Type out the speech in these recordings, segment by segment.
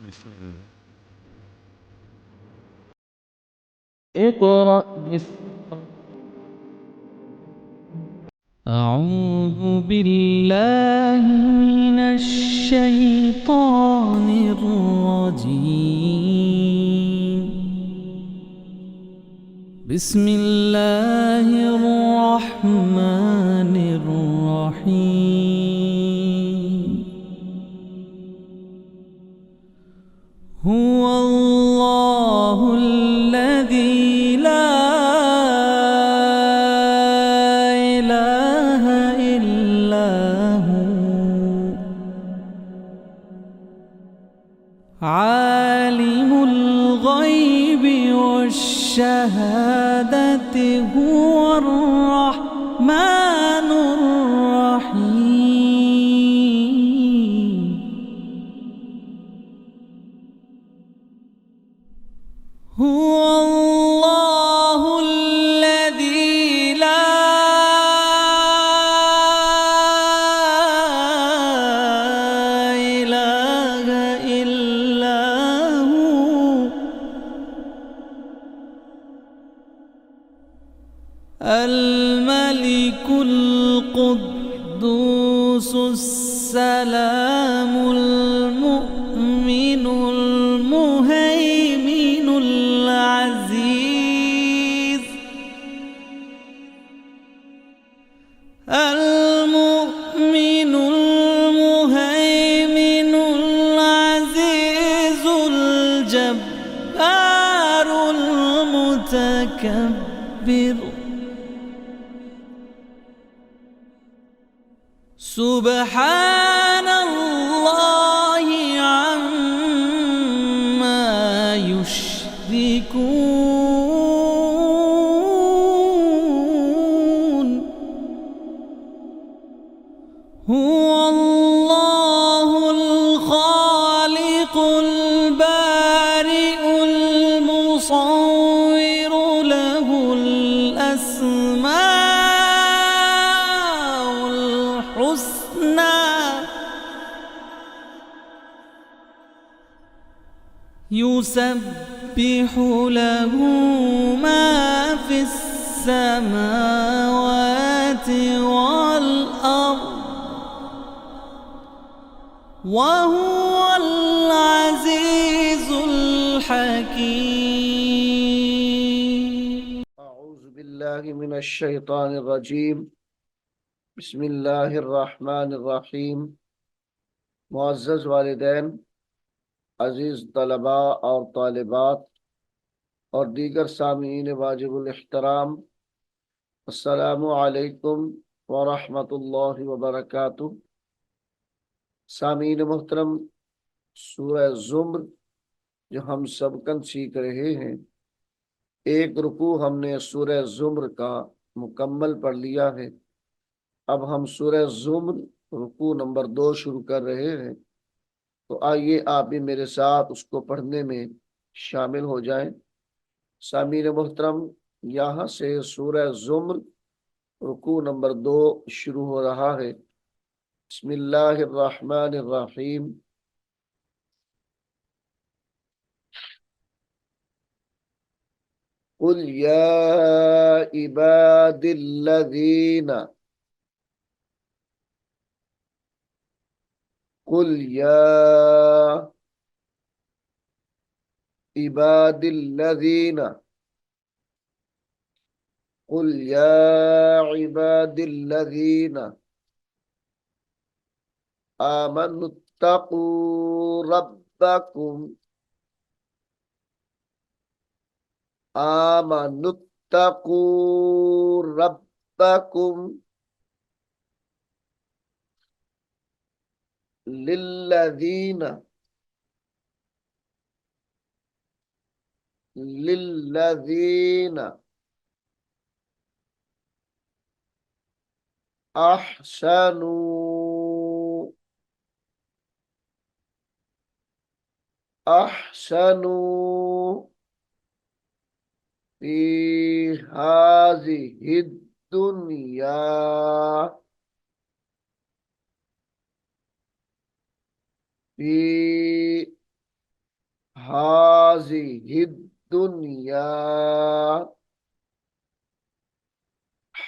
بسم الله. اقرأ باسم أعوذ بالله من الشيطان الرجيم. بسم الله الرحمن الرحيم. هو الله الذي لا إله إلا هو عالم الغيب والشهادة هو الرحمن الرحيم. هو الله الذي لا إله إلا هو الملك القدوس السلام المؤمن المهيمن العزيز المؤمن المهيمن العزيز الجبار المتكبر سبحان الله عما يشركون. هو الله الخالق البارئ المصور له الأسماء الحسنى يسبح له ما في السماوات والأرض وهو العزيز الحكيم. أعوذ بالله من الشيطان الرجيم. بسم الله الرحمن الرحيم. मुअज़्ज़ज़ वालिदैन, अजीज़ तलबा और तालिबात और दीगर सामीन वाजिबुल इहतराम, अस्सलामु अलैकुम व रहमतुल्लाहि व बरकातुहू। सामीन मुहतरम, सूरह ज़ुम्र जो हम सबकन सीख रहे हैं, एक रुकू हमने सूरह ज़ुम्र का मुकम्मल पढ़ लिया है। अब हम सूरह ज़ुम्र रुकू नंबर 2 शुरू कर रहे हैं, तो आइए आप भी मेरे साथ उसको पढ़ने में शामिल हो जाएं। सामीन मोहतरम, यहाँ से सूरह ज़ुम्र रुकू नंबर 2 शुरू हो रहा है। बिस्मिल्लाहिर्रहमानिर्रहीम। कुल या इबादिल्लज़ीना कुल या इबादिल्लज़ीना कुल या इबादिल्लज़ीना आमनुत्तकू रब्बकुम आमनुत्तकू रब्बकुम लिल्लज़ीना लिल्लज़ीना अहसनू अहसनू फी हाज़िहि दुनिया फी हाज़िहि दुनिया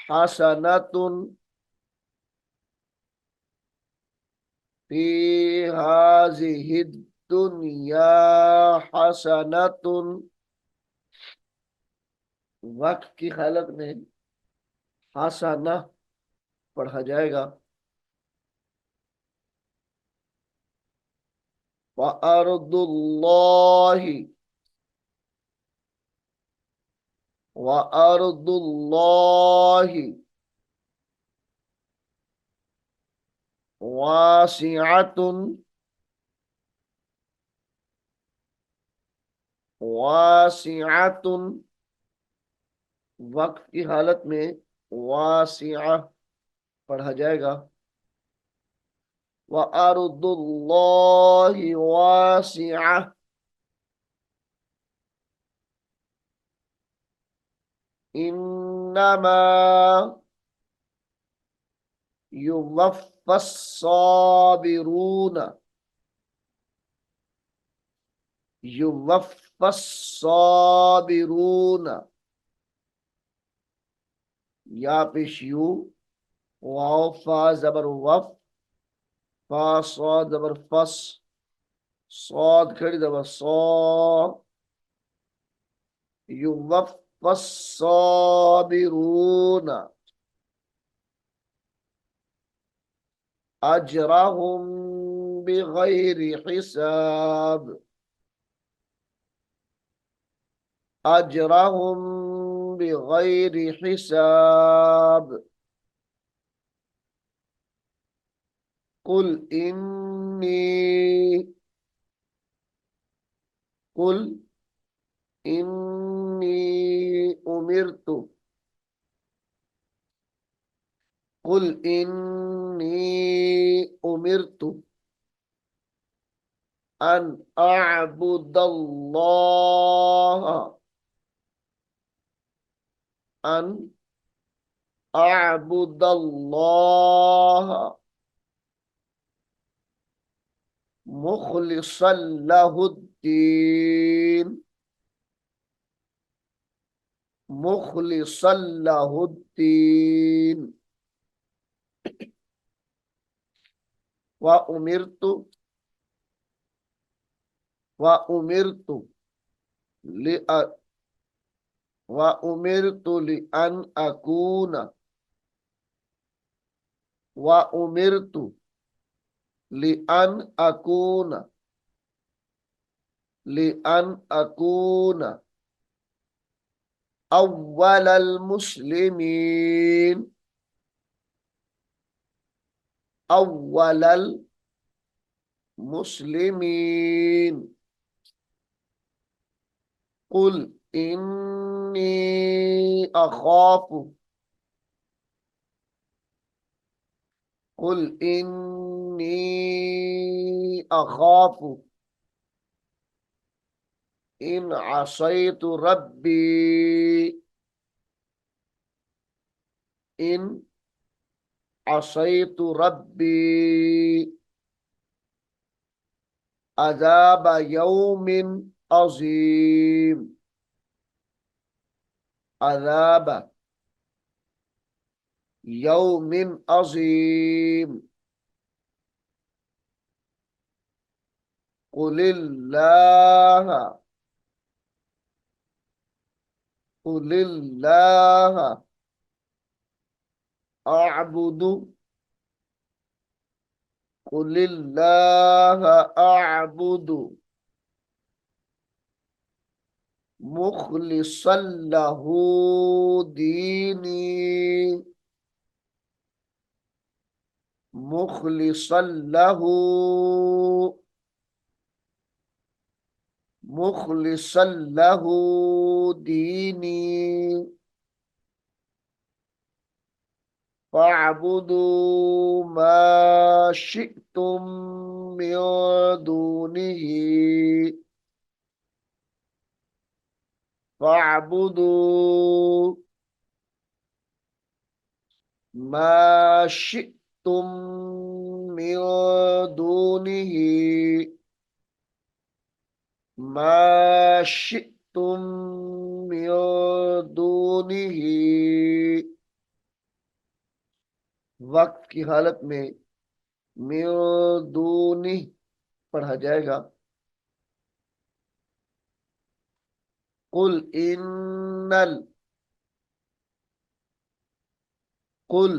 हसनतुन फी हाज़िहि दुनिया हसनतुन। वक्त की हालत में हसना पढ़ा जाएगा। व अर्दुल्लाहि व अर्दुल्लाहि वासिअतुन वासिअतुन। वक्त की हालत में वासिआ पढ़ा जाएगा। व अर्दुल्लाहि वासिआ इन्नमा युवफ़्फ़स-साबिरून युवफ़्फ़स-साबिरून। या पेश यू, वाव फा जबर वफ, फा सौद जबर फस, सौद खड़ी जबर सौ, युवफ़्फ़स-साबिरून अजरहुम बिगैरि हिसाब अजरहुम बिगैरि हिसाब। कुल इन्नी कुल इन्नी उमिरतु कुल इन्नी उमिरतु अन अअबुदल्लाह अन अअबुदल्लाह मुखलिसन लहुद्दीन मुखलिसन लहुद्दीन। व उमिरतु व उमिरतु लि व उमिरतु लिअन अकूना व उमिरतु लिअन अकूना लिअन अकूना अव्वलल मुस्लिमीन अव्वलल मुस्लिमीन। कुल इन्नी अखाफु कुल इन्नी अखाफु इन असैतु रब्बी इन असैतु रब्बी अज़ाब यौमिन अज़ीम अज़ाब यौमिन अज़ीम। कुलिल्लाह कुलिल्लाह अअबुदु कुलिल्लाह अअबुदु मुखलिसन लहू दीनी मुखलिसन लहू मुखलिसन लहू दीनी फ़अबुदू मा शिअ्तुम मिन दूनिही फ़अबुदू मा शिअ्तुम मिन दूनिही मा शिअ्तुम मिन दूनिही, वक्त की हालत में मिन दूनी पढ़ा जाएगा। कुल इन्नल कुल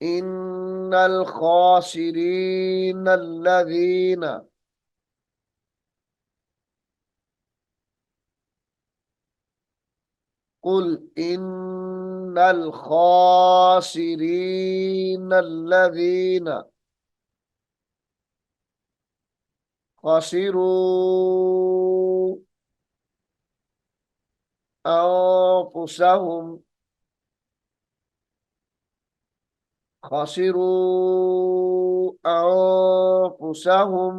इन्नल खासिरीन अल्लज़ीना, कुल इन्नल खासिरीन अल्लज़ीना खसिरू अनफुसहुम खसिरू अनफुसहुम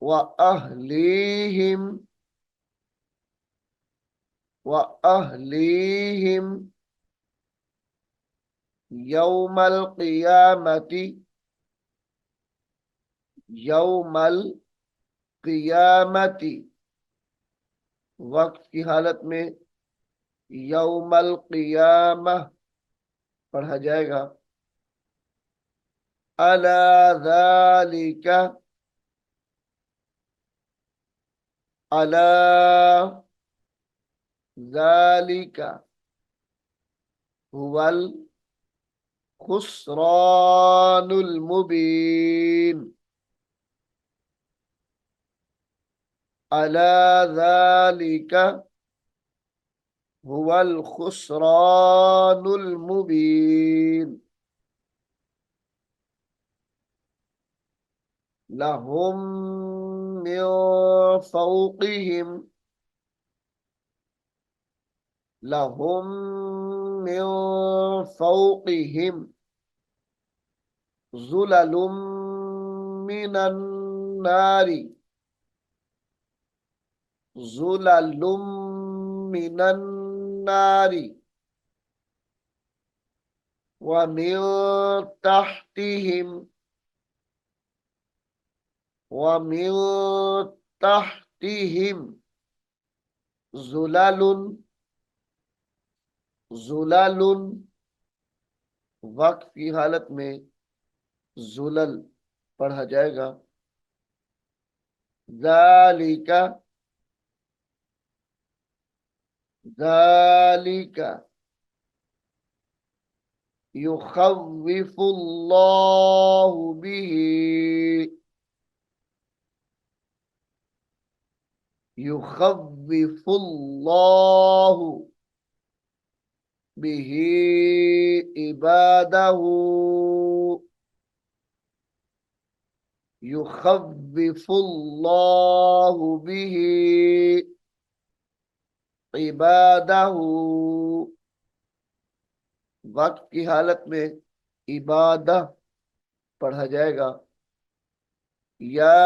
व अहलीहिम व अहलीहिम यौमल क़ियामती यौमल क़ियामती, वक्त की हालत में यौमल क़ियामह पढ़ा जाएगा। अला ज़ालिका अला ज़ालिका हुवल खुस्रानुल मुबीन, अला ज़ालिका हुवल खुस्रानुल मुबीन। लहुम मिन फौक़िहिम लहुम मिन फौक़िहिम ज़ुललुम मिनन नारी ज़ुललुम मिनन नारी व मिन तहतिहिम व मिन तहतिहिम ज़ुललुन ज़ुललुन, वक्त की हालत में ज़ुलल पढ़ा जाएगा। ज़ालिका ज़ालिका युख़व्विफ़ुल्लाहु बिही युख़व्विफ़ुल्लाहु बिही इबादहु युख़व्विफ़ुल्लाहु बिही इबादहु, वक्त की हालत में इबादह पढ़ा जाएगा। या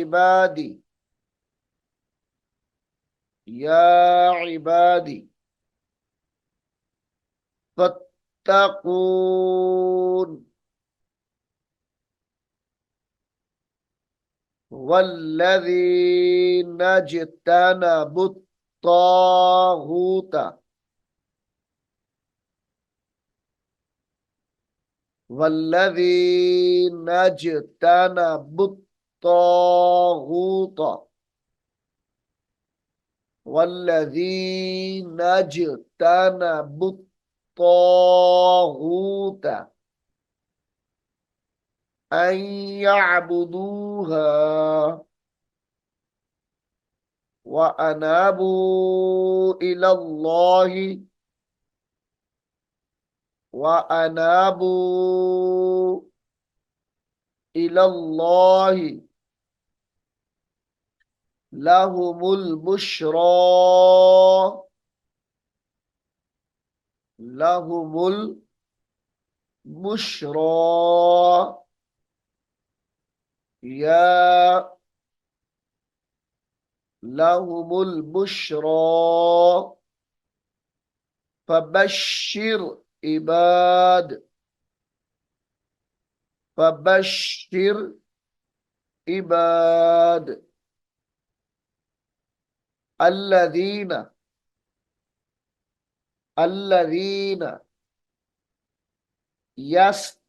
इबादी या इबादी फत्तकून वल्लज़ीन इज्तनबुत तागूत वल्लज़ीन इज्तनबुत तागूत वल्लज़ीन इज्तनबुत तागूत अन यअबुदूहा व अनाबू इलल्लाहि व अनाबू इलल्लाहि लहुमुल बुश्रा लहुमुल बुश्रा या लहुमुल बुश्रा फबश्शिर इबाद फबश्शिर عباد الذين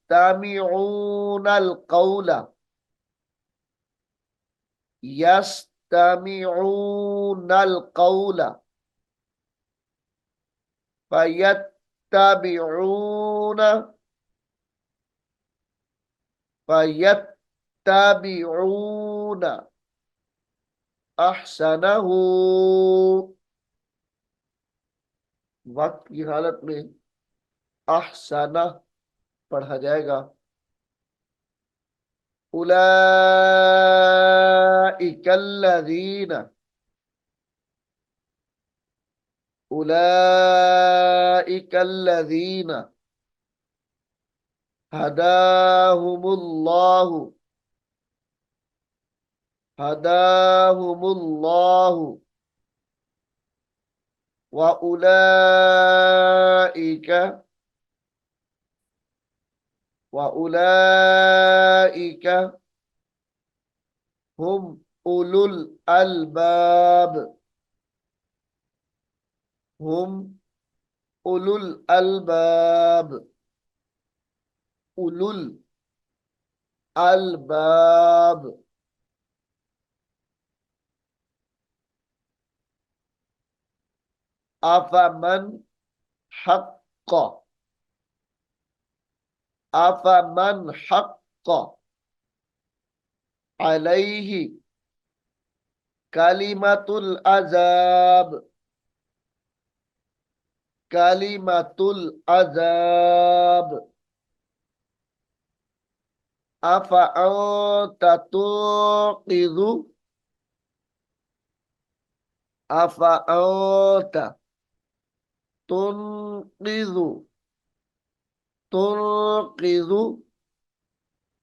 يستمعون القول يستمعون القول فيتبعون فيتبعون أحسنه वक्त की हालत में अहसना पढ़ा जाएगा उलाइक الذين أولئك الذين هداهم الله هداهم الله وأولئك وأولئك هم أولو الألباب هم أولو الألباب أولو الألباب أفمن حق أفمن حق عليه كلمة العذاب كلمة العذاب أفأنت توقظ أفأنت تنقذ تنقذ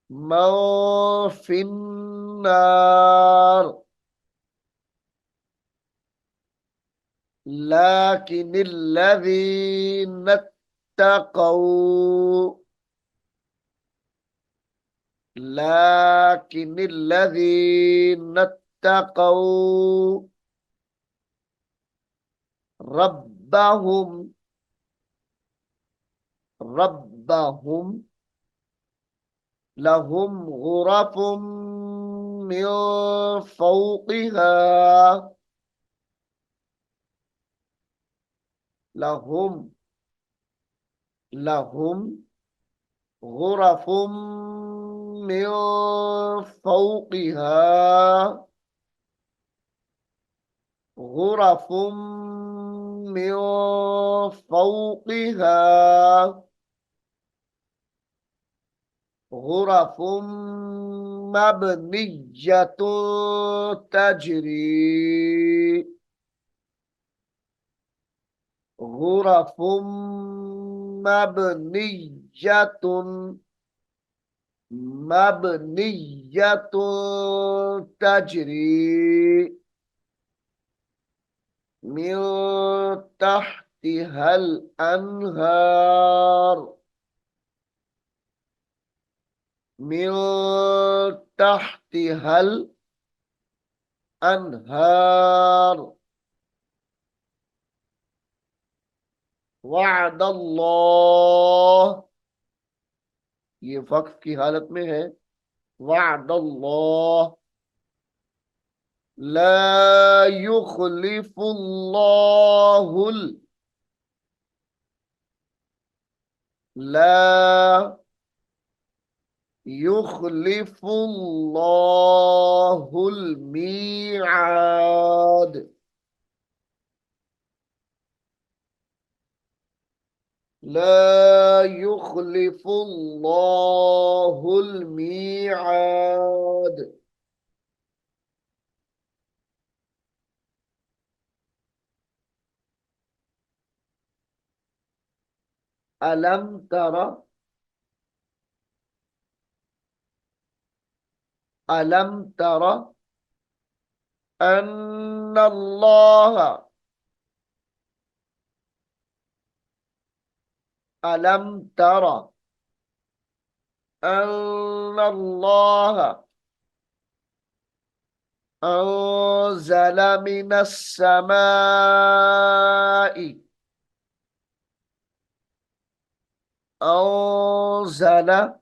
من في النار لكن الذين اتقوا لكن الذين اتقوا ربهم لهم غرف من فوقها لهم غرف من فوقها غرف من فوقها غرف مبنية تجري غرف مبنية تجري من تحتها الأنهار من تحتها الأنهار वअद अल्लाह ये वक्फ की हालत में है वअद अल्लाह ला युखलिफुल्लाहुल ला युखलिफुल्लाहुल मीआद لا يخلف الله الميعاد ألم ترى ألم ترى أن الله ألم ترى أن الله أنزل من السماء أنزل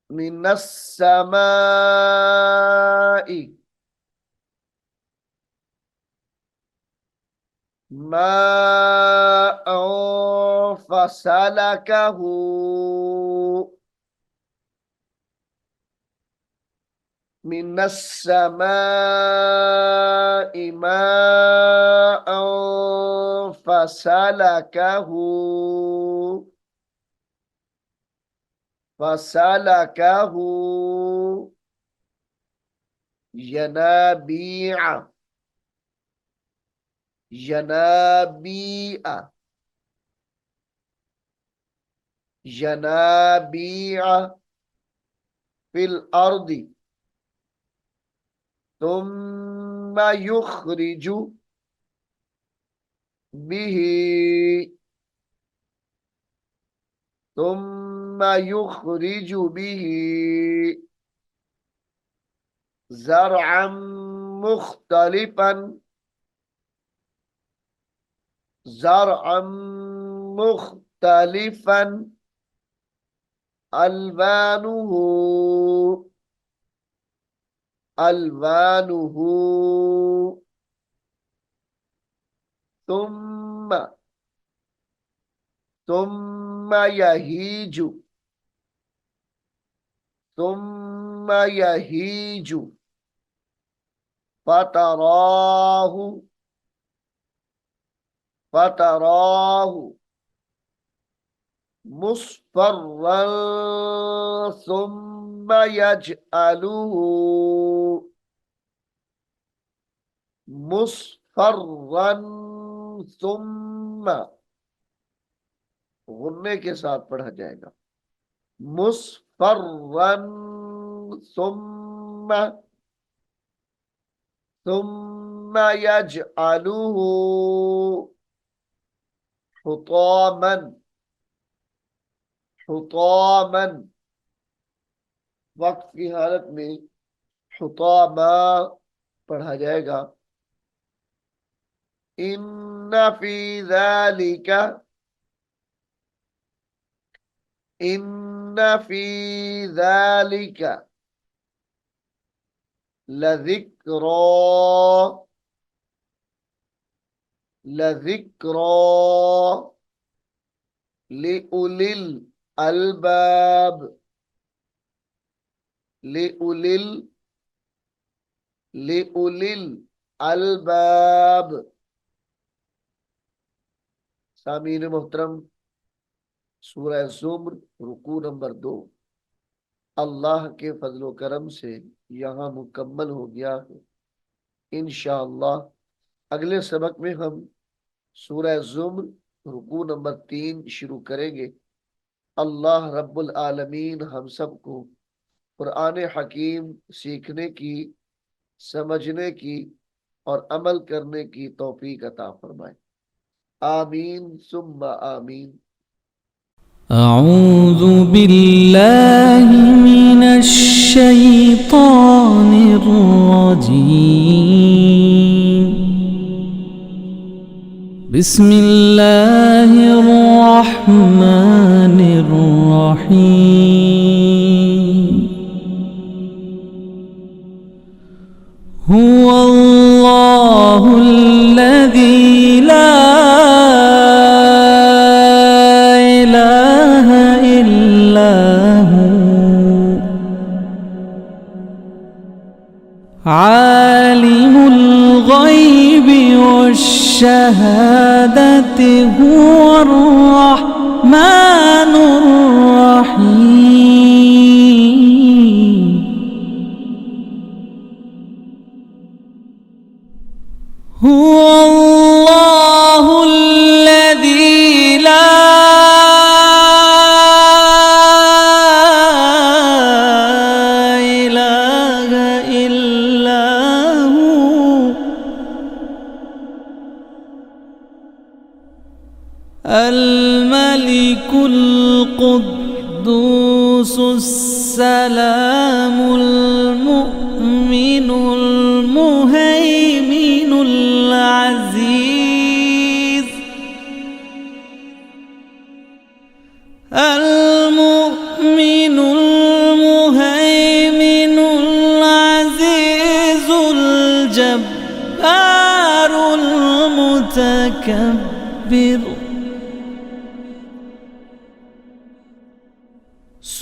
من السماء ماء فسلكه من السماء ماء فسلكه ينابيع ينابيع ينابيع في الأرض ثم يخرج به زرعا مختلفا ألوانه ثم يهيج فتراه مصفرا ثم يجعله مصفرا ثم गुन्ने के साथ पढ़ा जाएगा मुस्फर्रन ثم يجعله حطاما वक्त की हालत में हुतामा पढ़ा जाएगा इन्ना फी ذلك لذكرى لأولي الألباب सामीन मोहतरम सूरह ज़ुम्र रुकू नंबर 2 अल्लाह के फजलो करम से यहाँ मुकम्मल हो गया है। इंशाअल्लाह अगले सबक में हम सूरह ज़ुम्र रुकू नंबर 3 शुरू करेंगे। अल्लाह रब्बुल आलमीन हम सबको कुरान हकीम सीखने की, समझने की और अमल करने की तौफीक अता फरमाए। आमीन सुम्मा आमीन। أعوذ بالله من الشيطان الرجيم بسم الله الرحمن الرحيم هو الله الذي لا عالم الغيب والشهادة هو الرحمن الرحيم هو الله الذي لا الملك القدوس القدوس السلام المؤمن المهيمن العزيز المؤمن المهيمن العزيز الجبار المتكبر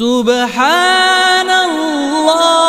سبحان الله